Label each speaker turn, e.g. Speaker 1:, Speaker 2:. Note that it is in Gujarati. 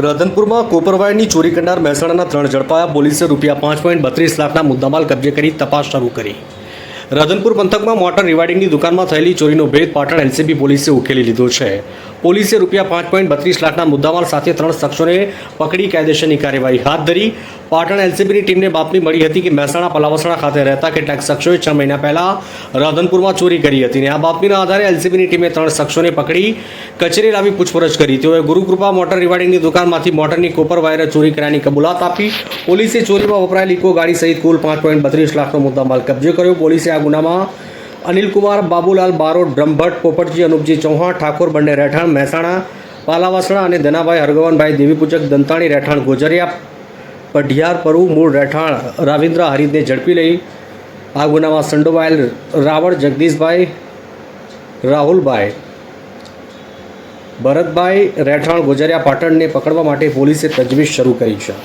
Speaker 1: રાધનપુરમાં કોપરવાયની ચોરી કરનાર મહેસાણાના 3 ઝડપાયા. પોલીસે ₹5.32 લાખના મુદ્દામાલ કબજે કરી તપાસ શરૂ કરી. રાધનપુર પંથકમાં મોટર રિવાઇડિંગની દુકાનમાં થયેલી ચોરીનો ભેદ પાટણ એલસીબી પોલીસે ઉકેલી લીધો છે. પોલીસે ₹5.32 લાખના મુદ્દામાલ સાથે 3 શખ્સોને પકડી કાયદેસરની કાર્યવાહી હાથ ધરી. પાટણ એલસીબીની ટીમને બાતમી મળી હતી કે મહેસાણા પલાવસણા ખાતે રહેતા કેટલાક શખ્સોએ 6 મહિના પહેલા રાધનપુરમાં ચોરી કરી હતી અને આ બાતમીના આધારે એલસીબીની ટીમે 3 શખ્સોને પકડી કચેરી લાવી પૂછપરછ કરી. તેઓએ ગુરુકૃપા મોટર રિવાઇડિંગની દુકાનમાંથી મોટરની કોપર વાયરે ચોરી કર્યાની કબૂલાત આપી. પોલીસે ચોરીમાં વપરાયેલી ઇકો ગાડી સહિત કુલ ₹5.32 લાખનો મુદ્દામાલ કબજે કર્યો. પોલીસે આ ગુનામાં અનિલકુમાર બાબુલાલ બારોટ બ્રહ્મભટ્ટ પોપટજી અનુપજી ચૌહાણ ઠાકોર બંને રહેઠાણ મહેસાણા પાલાવાસણા અને ધનાભાઈ હરગવનભાઈ દેવીપૂજક દંતાણી રહેઠાણ ગોજરિયા પઢિયાર પરુ મૂળ રહેઠાણ રાવિન્દ્ર હરિદને ઝડપી લઈ આ ગુનામાં સંડોવાયેલ રાવળ જગદીશભાઈ રાહુલભાઈ ભરતભાઈ રહેઠાણ ગોજરિયા પાટણને પકડવા માટે પોલીસે તજવીજ શરૂ કરી છે.